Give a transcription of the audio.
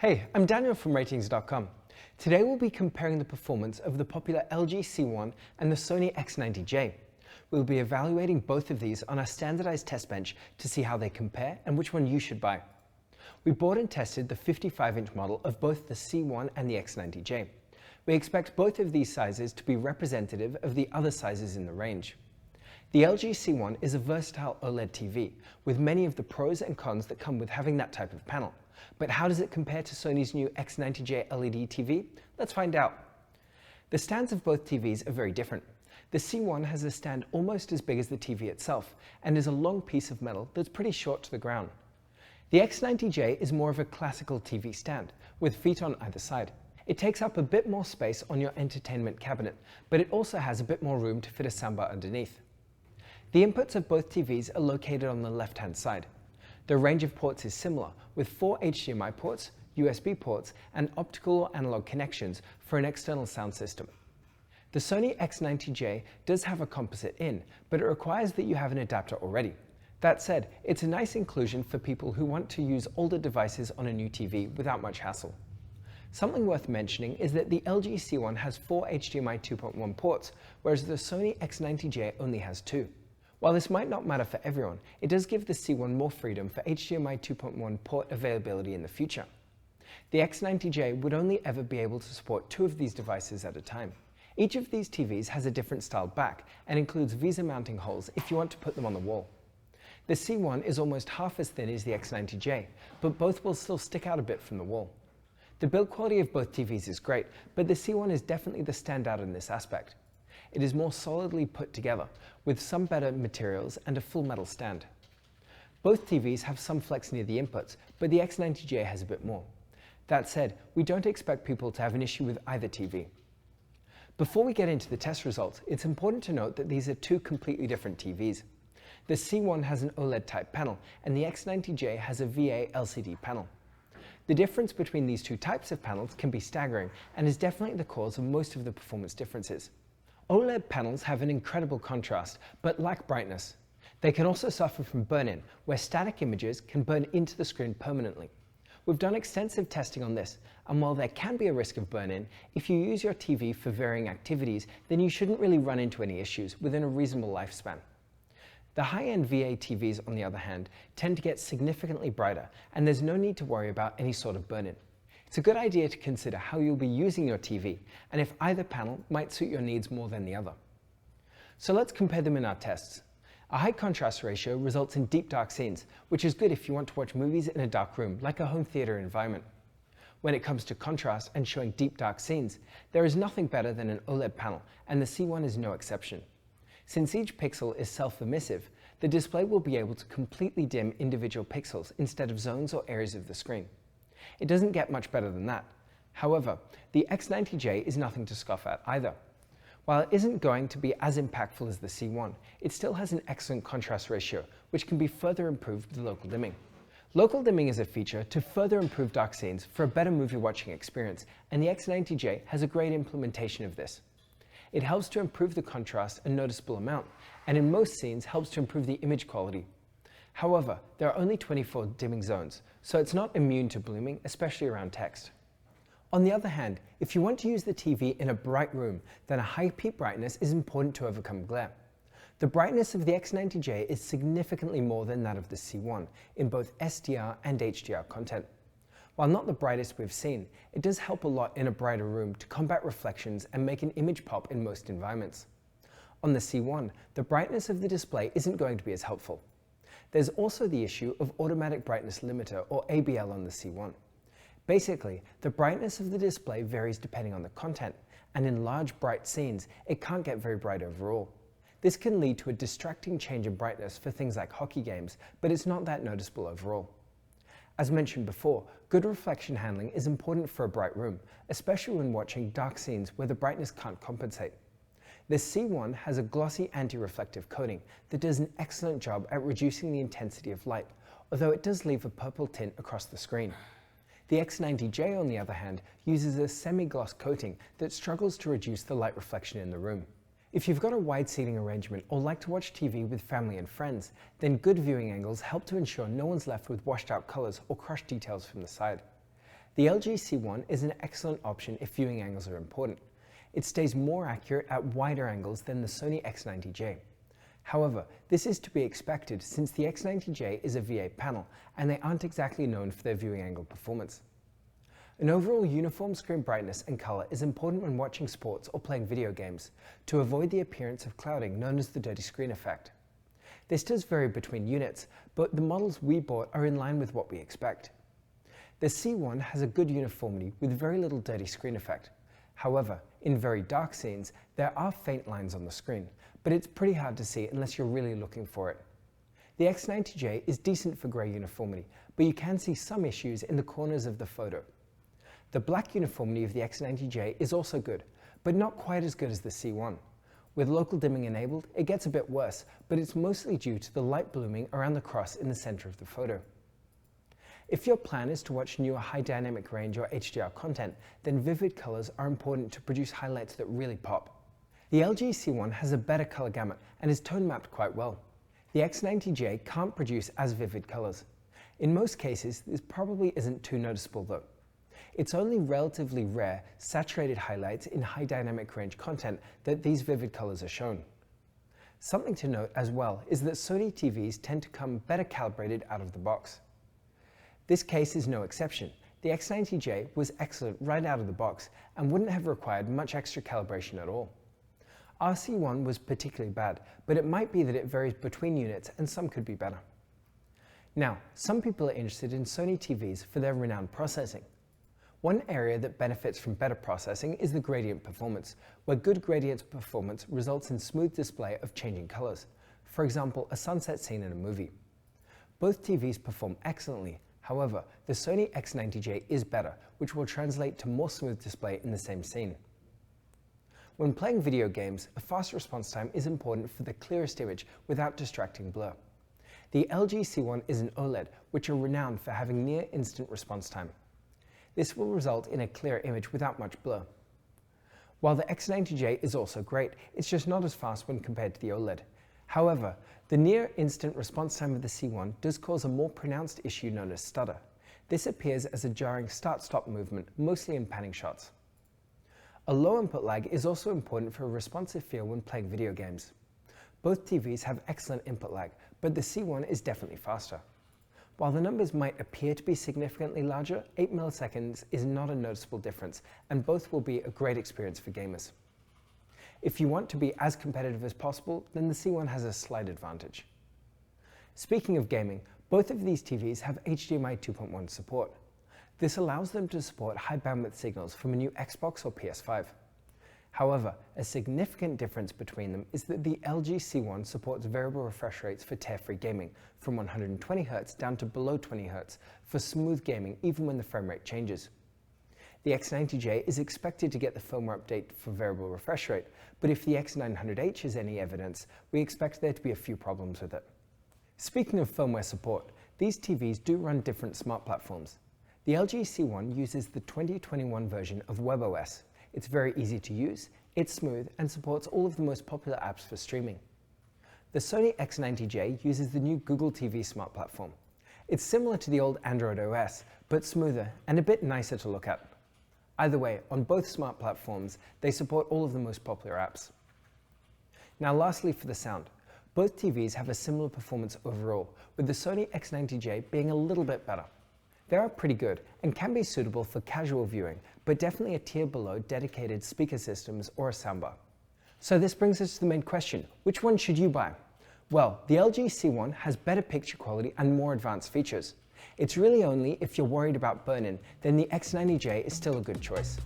Hey, I'm Daniel from RTINGS.com. Today we'll be comparing the performance of the popular LG C1 and the Sony X90J. We'll be evaluating both of these on our standardized test bench to see how they compare and which one you should buy. We bought and tested the 55-inch model of both the C1 and the X90J. We expect both of these sizes to be representative of the other sizes in the range. The LG C1 is a versatile OLED TV with many of the pros and cons that come with having that type of panel. But how does it compare to Sony's new X90J LED TV? Let's find out. The stands of both TVs are very different. The C1 has a stand almost as big as the TV itself and is a long piece of metal that's pretty short to the ground. The X90J is more of a classical TV stand with feet on either side. It takes up a bit more space on your entertainment cabinet, but it also has a bit more room to fit a soundbar underneath. The inputs of both TVs are located on the left-hand side. The range of ports is similar, with 4 HDMI ports, USB ports, and optical or analog connections for an external sound system. The Sony X90J does have a composite in, but it requires that you have an adapter already. That said, it's a nice inclusion for people who want to use older devices on a new TV without much hassle. Something worth mentioning is that the LG C1 has 4 HDMI 2.1 ports, whereas the Sony X90J only has 2. While this might not matter for everyone, it does give the C1 more freedom for HDMI 2.1 port availability in the future. The X90J would only ever be able to support 2 of these devices at a time. Each of these TVs has a different styled back and includes VESA mounting holes if you want to put them on the wall. The C1 is almost half as thin as the X90J, but both will still stick out a bit from the wall. The build quality of both TVs is great, but the C1 is definitely the standout in this aspect. It is more solidly put together, with some better materials and a full metal stand. Both TVs have some flex near the inputs, but the X90J has a bit more. That said, we don't expect people to have an issue with either TV. Before we get into the test results, it's important to note that these are 2 completely different TVs. The C1 has an OLED type panel, and the X90J has a VA LCD panel. The difference between these 2 types of panels can be staggering and is definitely the cause of most of the performance differences. OLED panels have an incredible contrast, but lack brightness. They can also suffer from burn-in, where static images can burn into the screen permanently. We've done extensive testing on this, and while there can be a risk of burn-in, if you use your TV for varying activities, then you shouldn't really run into any issues within a reasonable lifespan. The high-end VA TVs, on the other hand, tend to get significantly brighter, and there's no need to worry about any sort of burn-in. It's a good idea to consider how you'll be using your TV and if either panel might suit your needs more than the other. So let's compare them in our tests. A high contrast ratio results in deep dark scenes, which is good if you want to watch movies in a dark room like a home theater environment. When it comes to contrast and showing deep dark scenes, there is nothing better than an OLED panel, and the C1 is no exception. Since each pixel is self-emissive, the display will be able to completely dim individual pixels instead of zones or areas of the screen. It doesn't get much better than that. However, the X90J is nothing to scoff at either. While it isn't going to be as impactful as the C1, it still has an excellent contrast ratio, which can be further improved with local dimming. Local dimming is a feature to further improve dark scenes for a better movie watching experience, and the X90J has a great implementation of this. It helps to improve the contrast a noticeable amount, and in most scenes helps to improve the image quality. However, there are only 24 dimming zones, so it's not immune to blooming, especially around text. On the other hand, if you want to use the TV in a bright room, then a high peak brightness is important to overcome glare. The brightness of the X90J is significantly more than that of the C1 in both SDR and HDR content. While not the brightest we've seen, it does help a lot in a brighter room to combat reflections and make an image pop in most environments. On the C1, the brightness of the display isn't going to be as helpful. There's also the issue of automatic brightness limiter, or ABL, on the C1. Basically, the brightness of the display varies depending on the content, and in large bright scenes, it can't get very bright overall. This can lead to a distracting change in brightness for things like hockey games, but it's not that noticeable overall. As mentioned before, good reflection handling is important for a bright room, especially when watching dark scenes where the brightness can't compensate. The C1 has a glossy anti-reflective coating that does an excellent job at reducing the intensity of light, although it does leave a purple tint across the screen. The X90J, on the other hand, uses a semi-gloss coating that struggles to reduce the light reflection in the room. If you've got a wide seating arrangement or like to watch TV with family and friends, then good viewing angles help to ensure no one's left with washed out colors or crushed details from the side. The LG C1 is an excellent option if viewing angles are important. It stays more accurate at wider angles than the Sony X90J. However, this is to be expected since the X90J is a V8 panel and they aren't exactly known for their viewing angle performance. An overall uniform screen brightness and color is important when watching sports or playing video games to avoid the appearance of clouding known as the dirty screen effect. This does vary between units, but the models we bought are in line with what we expect. The C1 has a good uniformity with very little dirty screen effect. However, in very dark scenes, there are faint lines on the screen, but it's pretty hard to see unless you're really looking for it. The X90J is decent for grey uniformity, but you can see some issues in the corners of the photo. The black uniformity of the X90J is also good, but not quite as good as the C1. With local dimming enabled, it gets a bit worse, but it's mostly due to the light blooming around the cross in the center of the photo. If your plan is to watch newer high dynamic range or HDR content, then vivid colors are important to produce highlights that really pop. The LG C1 has a better color gamut and is tone mapped quite well. The X90J can't produce as vivid colors. In most cases, this probably isn't too noticeable though. It's only relatively rare saturated highlights in high dynamic range content that these vivid colors are shown. Something to note as well is that Sony TVs tend to come better calibrated out of the box. This case is no exception. The X90J was excellent right out of the box and wouldn't have required much extra calibration at all. Our C1 was particularly bad, but it might be that it varies between units and some could be better. Now, some people are interested in Sony TVs for their renowned processing. One area that benefits from better processing is the gradient performance, where good gradient performance results in smooth display of changing colors. For example, a sunset scene in a movie. Both TVs perform excellently. However, the Sony X90J is better, which will translate to more smooth display in the same scene. When playing video games, a fast response time is important for the clearest image without distracting blur. The LG C1 is an OLED, which are renowned for having near instant response time. This will result in a clear image without much blur. While the X90J is also great, it's just not as fast when compared to the OLED. However, the near instant response time of the C1 does cause a more pronounced issue known as stutter. This appears as a jarring start-stop movement, mostly in panning shots. A low input lag is also important for a responsive feel when playing video games. Both TVs have excellent input lag, but the C1 is definitely faster. While the numbers might appear to be significantly larger, 8 milliseconds is not a noticeable difference, and both will be a great experience for gamers. If you want to be as competitive as possible, then the C1 has a slight advantage. Speaking of gaming, both of these TVs have HDMI 2.1 support. This allows them to support high bandwidth signals from a new Xbox or PS5. However, a significant difference between them is that the LG C1 supports variable refresh rates for tear-free gaming from 120 Hz down to below 20 Hz for smooth gaming even when the frame rate changes. The X90J is expected to get the firmware update for variable refresh rate, but if the X900H is any evidence, we expect there to be a few problems with it. Speaking of firmware support, these TVs do run different smart platforms. The LG C1 uses the 2021 version of WebOS. It's very easy to use, it's smooth, and supports all of the most popular apps for streaming. The Sony X90J uses the new Google TV Smart Platform. It's similar to the old Android OS, but smoother and a bit nicer to look at. Either way, on both smart platforms, they support all of the most popular apps. Now lastly for the sound. Both TVs have a similar performance overall, with the Sony X90J being a little bit better. They are pretty good and can be suitable for casual viewing, but definitely a tier below dedicated speaker systems or a soundbar. So this brings us to the main question, which one should you buy? Well, the LG C1 has better picture quality and more advanced features. It's really only if you're worried about burn-in, then the X90J is still a good choice.